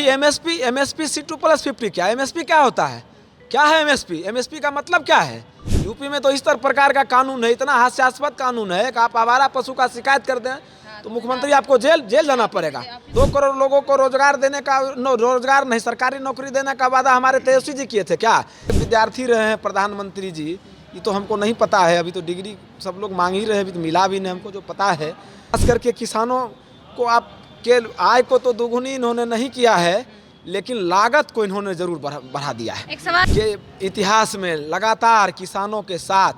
अभी MSP C2+50 क्या MSP क्या होता है? क्या है एमएसपी का मतलब क्या है? यूपी में तो इस तरह प्रकार का कानून है, इतना हास्यास्पद कानून है कि आप आवारा पशु का शिकायत कर दें तो मुख्यमंत्री आपको जेल जाना पड़ेगा। 2 करोड़ लोगों को रोजगार देने का रोजगार नहीं, सरकारी नौकरी देने का वादा हमारे तेजस्वी जी किए थे क्या? विद्यार्थी रहे हैं प्रधानमंत्री जी, ये तो हमको नहीं पता है। अभी तो डिग्री सब लोग मांग ही रहे हैं, अभी तो मिला भी नहीं हमको। जो पता है खास करके किसानों को आपके आय को तो दोगुनी इन्होंने नहीं किया है, लेकिन लागत को इन्होंने जरूर बढ़ा दिया है। एक सवाल के इतिहास में लगातार किसानों के साथ,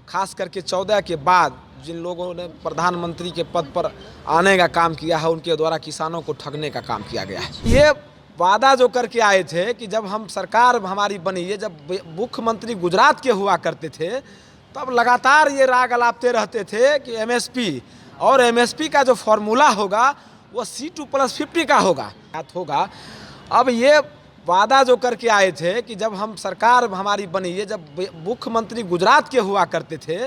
खास करके 14 के बाद जिन लोगों ने प्रधानमंत्री के पद पर आने का काम किया है, उनके द्वारा किसानों को ठगने का काम किया गया है। ये वादा जो करके आए थे कि जब हम सरकार हमारी बनी है, जब मुख्यमंत्री गुजरात के हुआ करते थे, तब लगातार ये राग अलापते रहते थे कि एमएसपी और एमएसपी का जो फॉर्मूला होगा वो C2+50 का होगा। अब ये वादा जो करके आए थे कि जब हम सरकार हमारी बनी है, जब मुख्यमंत्री गुजरात के हुआ करते थे,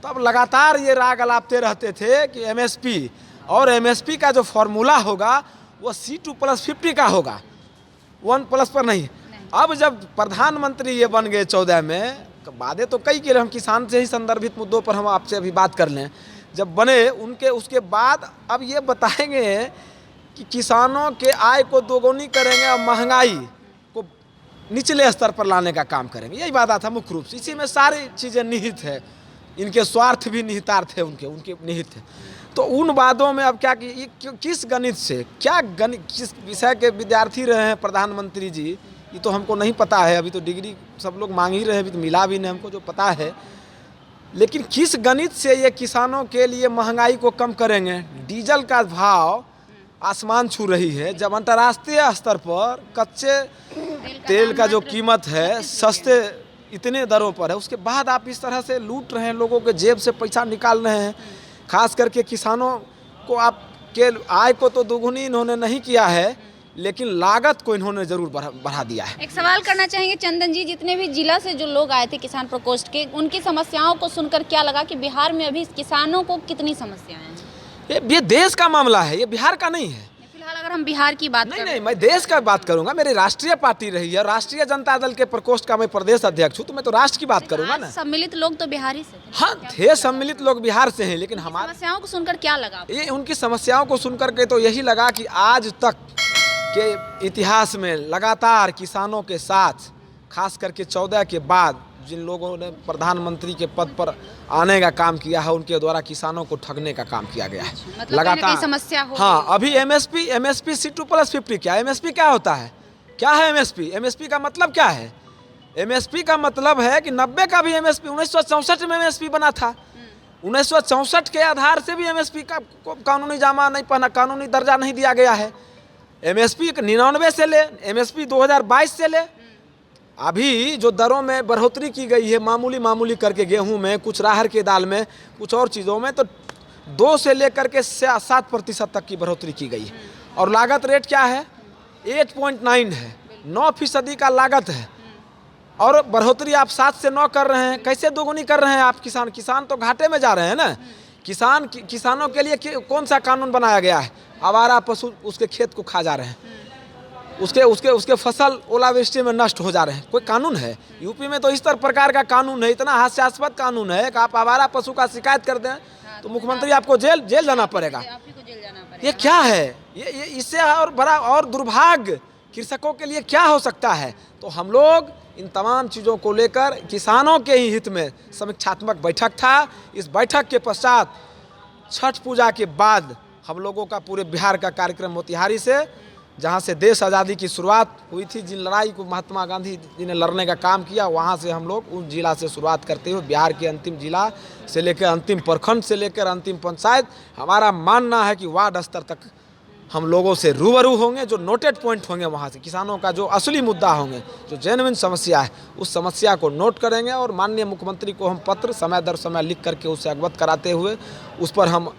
तब लगातार ये राग अलापते रहते थे कि एमएसपी और एमएसपी का जो फॉर्मूला होगा वो C2+50 का होगा, 1+ पर नहीं। अब जब प्रधानमंत्री ये बन गए 14 में, वादे तो कई के हम किसान से ही संदर्भित मुद्दों पर हम आपसे अभी बात कर लें, जब बने उनके उसके बाद अब ये बताएंगे कि किसानों के आय को दोगुनी करेंगे और महंगाई को निचले स्तर पर लाने का काम करेंगे। यही वादा था मुख्य रूप से। इसी में सारी चीज़ें निहित है, इनके स्वार्थ भी निहितार्थ है, उनके निहित है। तो उन वादों में अब क्या कि किस गणित से किस विषय के विद्यार्थी रहे हैं प्रधानमंत्री जी, ये तो हमको नहीं पता है। अभी तो डिग्री सब लोग मांग ही रहे हैं, अभी तो मिला भी नहीं हमको। जो पता है, लेकिन किस गणित से ये किसानों के लिए महंगाई को कम करेंगे? डीजल का भाव आसमान छू रही है, जब अंतर्राष्ट्रीय स्तर पर कच्चे तेल का जो कीमत है सस्ते इतने दरों पर है, उसके बाद आप इस तरह से लूट रहे हैं, लोगों के जेब से पैसा निकाल रहे हैं। खास करके किसानों को आपके आय को तो दोगुनी इन्होंने नहीं किया है, लेकिन लागत को इन्होंने जरूर बढ़ा दिया है। एक सवाल करना चाहेंगे चंदन जी, जितने भी जिला से जो लोग आए थे किसान प्रकोष्ठ के, उनकी समस्याओं को सुनकर क्या लगा कि बिहार में अभी किसानों को कितनी समस्याएं हैं? ये देश का मामला है, ये बिहार का नहीं है। फिलहाल अगर हम बिहार की बात नहीं, मैं देश का बात करूंगा। मेरी राष्ट्रीय पार्टी रही है, राष्ट्रीय जनता दल के प्रकोष्ठ का मैं प्रदेश अध्यक्ष हूँ, तो मैं तो राष्ट्र की बात करूंगा ना। सम्मिलित लोग तो बिहार ही से थे। हाँ, थे सम्मिलित लोग बिहार से हैं, लेकिन हमारी समस्याओं को सुनकर क्या लगा? ये उनकी समस्याओं को सुनकर के तो यही लगा कि आज तक के इतिहास में लगातार किसानों के साथ, खास करके 14 के बाद जिन लोगों ने प्रधानमंत्री के पद पर आने का काम किया है, उनके द्वारा किसानों को ठगने का काम किया गया है। मतलब लगातार समस्या हो। हाँ, अभी एमएसपी C2+50 क्या एमएसपी क्या होता है? क्या है एमएसपी का मतलब क्या है? एमएसपी का मतलब है कि 90 का भी एमएसपी 1964 में एमएसपी बना था। 1964 के आधार से भी एमएसपी का कानूनी जामा नहीं पहना, कानूनी दर्जा नहीं दिया गया है। एमएसपी 99 से ले, एमएसपी 2022 से ले, अभी जो दरों में बढ़ोतरी की गई है मामूली करके, गेहूं में, कुछ राहर के दाल में, कुछ और चीज़ों में, तो 2 से लेकर के 7% तक की बढ़ोतरी की गई है। और लागत रेट क्या है? 8.9 है, 9% का लागत है। और बढ़ोतरी आप 7 से 9 कर रहे हैं, कैसे दोगुनी कर रहे हैं आप? किसान तो घाटे में जा रहे हैं ना। किसानों के लिए कौन सा कानून बनाया गया है? आवारा पशु उसके खेत को खा जा रहे हैं, उसके फसल ओलावृष्टि में नष्ट हो जा रहे हैं। कोई कानून है? यूपी में तो इस तरह प्रकार का कानून है, इतना हास्यास्पद कानून है कि आप आवारा पशु का शिकायत कर दें तो मुख्यमंत्री आपको जेल जाना पड़ेगा। ये क्या है? ये इससे और बड़ा और दुर्भाग्य कृषकों के लिए क्या हो सकता है? तो हम लोग इन तमाम चीज़ों को लेकर किसानों के ही हित में समीक्षात्मक बैठक था। इस बैठक के पश्चात छठ पूजा के बाद हम लोगों का पूरे बिहार का कार्यक्रम मोतिहारी से, जहाँ से देश आज़ादी की शुरुआत हुई थी, जिन लड़ाई को महात्मा गांधी जी ने लड़ने का काम किया, वहाँ से हम लोग उस जिला से शुरुआत करते हुए बिहार के अंतिम जिला से लेकर अंतिम प्रखंड से लेकर अंतिम पंचायत, हमारा मानना है कि वार्ड स्तर तक हम लोगों से रूबरू होंगे। जो नोटेड पॉइंट होंगे वहाँ से किसानों का जो असली मुद्दा होंगे, जो जेन्युइन समस्या है, उस समस्या को नोट करेंगे और माननीय मुख्यमंत्री को हम पत्र समय दर समय लिख करके उससे अवगत कराते हुए उस पर हम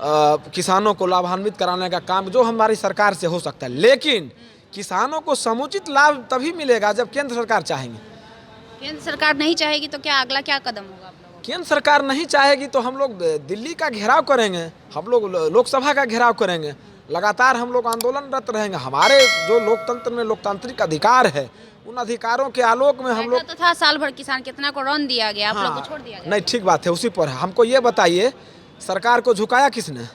किसानों को लाभान्वित कराने का काम जो हमारी सरकार से हो सकता है। लेकिन किसानों को समुचित लाभ तभी मिलेगा जब केंद्र सरकार चाहेंगे। केंद्र सरकार नहीं चाहेगी तो अगला क्या कदम होगा आप लोगों? केंद्र सरकार नहीं चाहेगी तो हम लोग दिल्ली का घेराव करेंगे, हम लोग लोकसभा का घेराव करेंगे, लगातार हम लोग आंदोलनरत रहेंगे। हमारे जो लोकतंत्र में लोकतांत्रिक अधिकार है, उन अधिकारों के आलोक में हम लोग तो था साल भर किसान कितना को रन दिया गया, आप लोग को छोड़ दिया गया। नहीं, ठीक बात है, उसी पर है। हमको ये बताइए, सरकार को झुकाया किसने?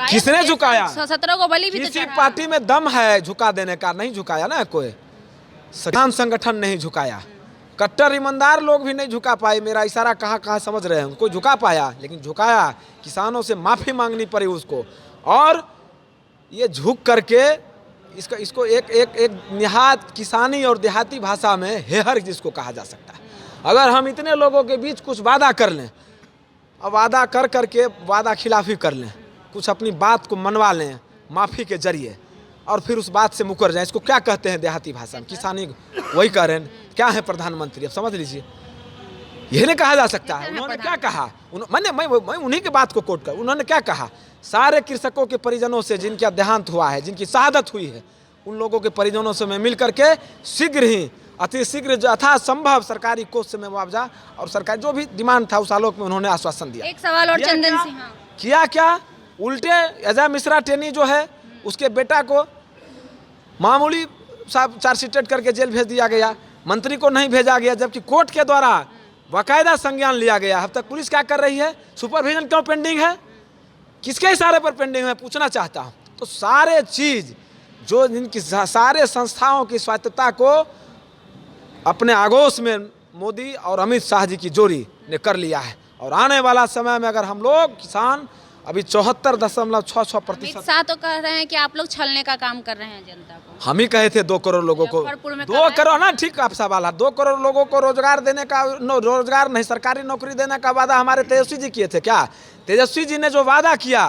किसने झुकाया? 17 को बलि भी तो किसी चढ़ा। पार्टी में दम है झुका देने का? नहीं झुकाया ना कोई। किसान संगठन नहीं झुकाया, कट्टर ईमानदार लोग भी नहीं झुका पाए। मेरा इशारा कहाँ कहाँ समझ रहे हैं? कोई झुका पाया? लेकिन झुकाया, किसानों से माफ़ी मांगनी पड़ी उसको। और ये झुक करके इसको एक निहात किसानी और देहाती भाषा में हेहर जिसको कहा जा सकता है। अगर हम इतने लोगों के बीच कुछ वादा कर लें, अब वादा कर करके वादा खिलाफी कर लें, कुछ अपनी बात को मनवा लें माफ़ी के जरिए, और फिर उस बात से मुकर जाएं, इसको क्या कहते हैं देहाती भाषा में? किसानी। वही कह रहे हैं, क्या है प्रधानमंत्री, अब समझ लीजिए। यही नहीं कहा जा सकता है। उन्होंने क्या कहा? मैं उन्हीं की बात को कोट कर, उन्होंने क्या कहा? सारे कृषकों के परिजनों से जिनका देहांत हुआ है, जिनकी शहादत हुई है, उन लोगों के परिजनों से मैं मिल करके शीघ्र ही, अति शीघ्र यथासंभव सरकारी कोष से मुआवजा और सरकार जो भी डिमांड था उस आलोक में उन्होंने आश्वासन दिया। एक सवाल और चंदन सिंह, किया क्या? उल्टे अजय मिश्रा टेनी जो है, उसके बेटा को मामूली चार्जशीटेड करके जेल भेज दिया गया, मंत्री को नहीं भेजा गया, जबकि कोर्ट के द्वारा बाकायदा संज्ञान लिया गया। अब तक पुलिस क्या कर रही है? सुपरविजन क्यों पेंडिंग है? किसके इशारे पर पेंडिंग है, पूछना चाहता हूँ। तो सारे चीज जो जिनकी सारे संस्थाओं की स्वायत्तता को अपने आगोश में मोदी और अमित शाह जी की जोड़ी ने कर लिया है। और आने वाला समय में अगर हम लोग किसान अभी 74.66% अमित शाह तो कह रहे हैं कि आप लोग छलने का काम कर रहे हैं जनता को। हम ही कहे थे 2 करोड़ लोगों को, मुजफ्फरपुर में 2 करोड़ ना, ठीक आप सवाल है, 2 करोड़ लोगों को रोजगार देने का, रोजगार नहीं सरकारी नौकरी देने का वादा हमारे तेजस्वी जी किए थे। क्या तेजस्वी जी ने जो वादा किया